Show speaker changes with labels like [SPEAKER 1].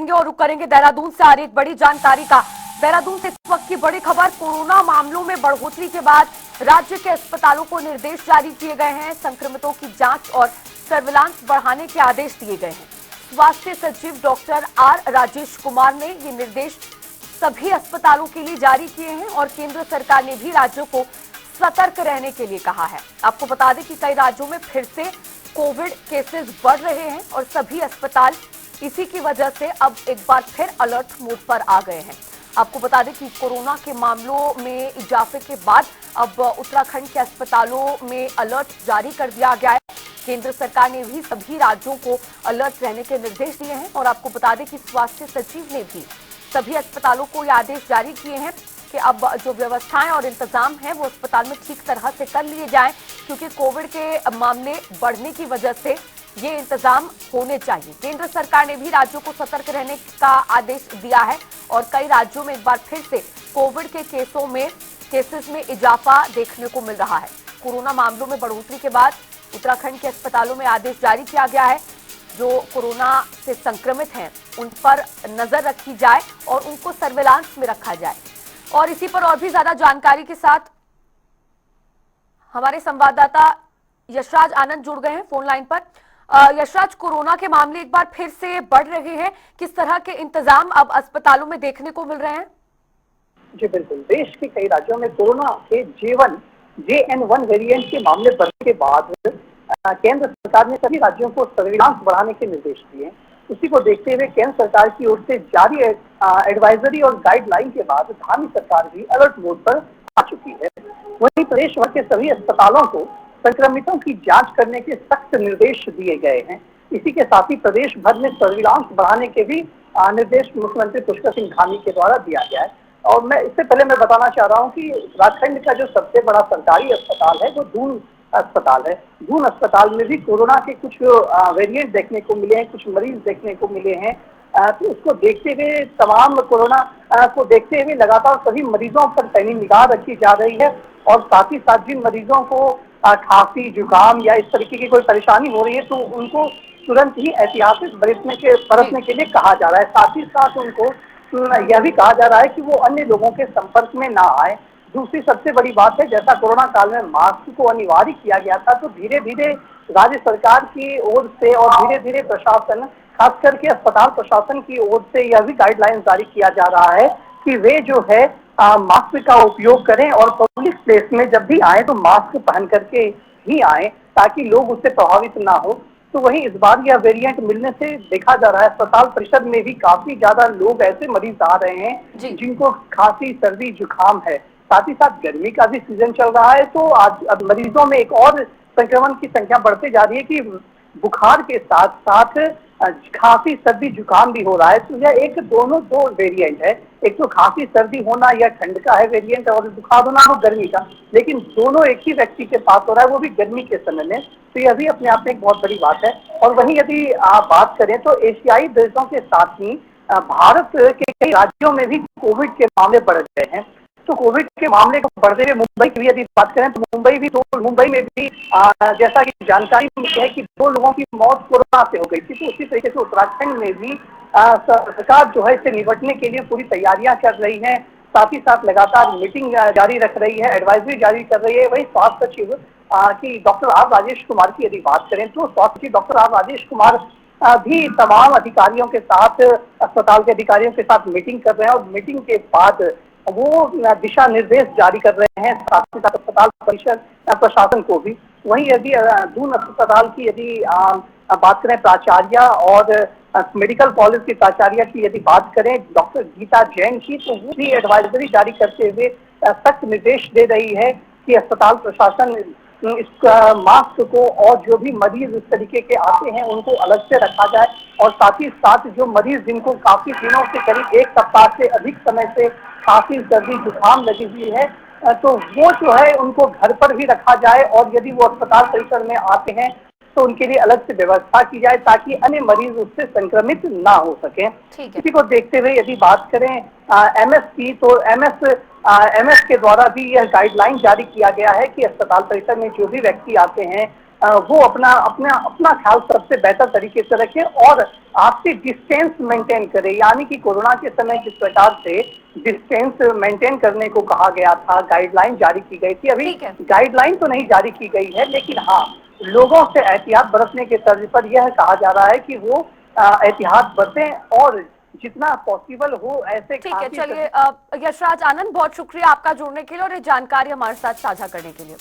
[SPEAKER 1] और रुक करेंगे देहरादून से आ रही एक बड़ी जानकारी का। देहरादून से इस वक्त की बड़ी खबर, कोरोना मामलों में बढ़ोतरी के बाद राज्य के अस्पतालों को निर्देश जारी किए गए हैं। संक्रमितों की जांच और सर्विलांस बढ़ाने के आदेश दिए गए हैं। स्वास्थ्य सचिव डॉक्टर आर राजेश कुमार ने ये निर्देश सभी अस्पतालों के लिए जारी किए हैं और केंद्र सरकार ने भी राज्यों को सतर्क रहने के लिए कहा है। आपको बता दें कि कई राज्यों में फिर से कोविड केसेस बढ़ रहे हैं और सभी अस्पताल इसी की वजह से अब एक बार फिर अलर्ट मोड पर आ गए हैं। आपको बता दें कि कोरोना के मामलों में इजाफे के बाद अब उत्तराखंड के अस्पतालों में अलर्ट जारी कर दिया गया है। केंद्र सरकार ने भी सभी राज्यों को अलर्ट रहने के निर्देश दिए हैं और आपको बता दें कि स्वास्थ्य सचिव ने भी सभी अस्पतालों को ये आदेश जारी किए हैं कि अब जो व्यवस्थाएं और इंतजाम हैं वो अस्पताल में ठीक तरह से कर लिए जाएं, क्योंकि कोविड के मामले बढ़ने की वजह से ये इंतजाम होने चाहिए। केंद्र सरकार ने भी राज्यों को सतर्क रहने का आदेश दिया है और कई राज्यों में एक बार फिर से कोविड के केसेस में इजाफा देखने को मिल रहा है। कोरोना मामलों में बढ़ोतरी के बाद उत्तराखंड के अस्पतालों में आदेश जारी किया गया है, जो कोरोना से संक्रमित हैं उन पर नजर रखी जाए और उनको सर्विलांस में रखा जाए। और इसी पर और भी ज्यादा जानकारी के साथ हमारे संवाददाता यशराज आनंद जुड़ गए हैं फोन लाइन पर। यशराज, कोरोना के मामले एक बार फिर से बढ़ रहे हैं, किस तरह के इंतजाम अब अस्पतालों में देखने को मिल रहे हैं?
[SPEAKER 2] जी बिल्कुल, देश के कई राज्यों में कोरोना के JN1 वेरिएंट के मामले बढ़ने के बाद केंद्र सरकार ने सभी राज्यों को सर्विलांस बढ़ाने के निर्देश दिए। उसी को देखते हुए केंद्र सरकार की ओर से जारी एडवाइजरी और गाइडलाइन के बाद स्थानीय सरकार भी अलर्ट मोड पर आ चुकी है। वहीं प्रदेश भर के सभी अस्पतालों को संक्रमितों की जांच करने के सख्त निर्देश दिए गए हैं। इसी के साथ ही प्रदेश भर में सर्विलांस बढ़ाने के भी निर्देश मुख्यमंत्री पुष्कर सिंह धामी के द्वारा दिया गया है। और मैं इससे पहले मैं बताना चाह रहा हूँ कि उत्तराखंड का जो सबसे बड़ा सरकारी अस्पताल है वो दून अस्पताल है। दून अस्पताल में भी कोरोना के कुछ वेरिएंट देखने को मिले हैं, कुछ मरीज देखने को मिले हैं। तो उसको देखते हुए तमाम कोरोना को देखते हुए लगातार सभी मरीजों पर पैनी निगाह रखी जा रही है और साथ ही साथ जिन मरीजों को खांसी, जुकाम या इस तरीके की कोई परेशानी हो रही है तो उनको तुरंत ही एहतियात बरतने के लिए कहा जा रहा है। साथ ही साथ उनको यह भी कहा जा रहा है कि वो अन्य लोगों के संपर्क में ना आए। दूसरी सबसे बड़ी बात है, जैसा कोरोना काल में मास्क को अनिवार्य किया गया था तो धीरे धीरे राज्य सरकार की ओर से और धीरे धीरे प्रशासन, खास करके अस्पताल प्रशासन की ओर से यह भी गाइडलाइन जारी किया जा रहा है कि वे जो है मास्क का उपयोग करें और पब्लिक प्लेस में जब भी आए तो मास्क पहन करके ही आए ताकि लोग उससे प्रभावित ना हो। तो वहीं इस बार यह वेरिएंट मिलने से देखा जा रहा है अस्पताल परिषद में भी काफी ज्यादा लोग ऐसे मरीज आ रहे हैं जिनको खांसी, सर्दी, जुकाम है। साथ ही साथ गर्मी का भी सीजन चल रहा है तो आज अब मरीजों में एक और संक्रमण की संख्या बढ़ते जा रही है कि बुखार के साथ साथ खांसी, सर्दी, जुकाम भी हो रहा है। तो यह दो वेरिएंट है, एक तो खांसी सर्दी होना यह ठंड का है वेरिएंट और बुखार होना वो गर्मी का, लेकिन दोनों एक ही व्यक्ति के पास हो रहा है, वो भी गर्मी के समय में। तो यह भी अपने आप में एक बहुत बड़ी बात है। और वहीं यदि आप बात करें तो एशियाई देशों के साथ ही भारत के कई राज्यों में भी कोविड के मामले बढ़ गए हैं। तो कोविड के मामले को बढ़ते हुए मुंबई की भी यदि बात करें तो मुंबई में भी जैसा कि जानकारी है कि 2 लोगों की मौत कोरोना से हो गई थी। तो उसी तरीके से उत्तराखंड में भी सरकार जो है इससे निपटने के लिए पूरी तैयारियां कर रही है। साथ ही साथ लगातार मीटिंग जारी रख रही है, एडवाइजरी जारी कर रही है। वही स्वास्थ्य सचिव की डॉक्टर आर राजेश कुमार की यदि बात करें तो स्वास्थ्य सचिव डॉक्टर आर राजेश कुमार भी तमाम अधिकारियों के साथ, अस्पताल के अधिकारियों के साथ मीटिंग कर रहे हैं और मीटिंग के बाद वो दिशा निर्देश जारी कर रहे हैं साथ ही साथ अस्पताल परिषद प्रशासन को भी। वहीं यदि दून अस्पताल की यदि बात करें प्राचार्य और मेडिकल कॉलेज की प्राचार्य की यदि बात करें डॉक्टर गीता जैन की, तो वो भी एडवाइजरी जारी करते हुए सख्त निर्देश दे रही है कि अस्पताल प्रशासन इस मास्क को और जो भी मरीज इस तरीके के आते हैं उनको अलग से रखा जाए और साथ ही साथ जो मरीज जिनको काफी दिनों से करीब 1 सप्ताह से अधिक समय से खांसी, सर्दी, जुकाम लगी हुई है तो वो जो है उनको घर पर भी रखा जाए और यदि वो अस्पताल परिसर में आते हैं तो उनके लिए अलग से व्यवस्था की जाए ताकि अन्य मरीज उससे संक्रमित ना हो सके। इसी को देखते हुए यदि बात करें एमएस की, तो एमएस के द्वारा भी यह गाइडलाइन जारी किया गया है कि अस्पताल परिसर में जो भी व्यक्ति आते हैं वो अपना अपना अपना ख्याल सबसे बेहतर तरीके से रखें और आपसी डिस्टेंस मेंटेन करें। यानी कि कोरोना के समय जिस प्रकार से डिस्टेंस मेंटेन करने को कहा गया था, गाइडलाइन जारी की गई थी, अभी
[SPEAKER 1] ठीक है।
[SPEAKER 2] गाइडलाइन तो नहीं जारी की गई है, लेकिन हाँ, लोगों से एहतियात बरतने के तर्ज पर यह कहा जा रहा है कि वो एहतियात बरतें और जितना पॉसिबल हो ऐसे
[SPEAKER 1] ठीक है,
[SPEAKER 2] खांसी
[SPEAKER 1] चलिए यशराज आनंद, बहुत शुक्रिया आपका जुड़ने के लिए और ये जानकारी हमारे साथ साझा करने के लिए।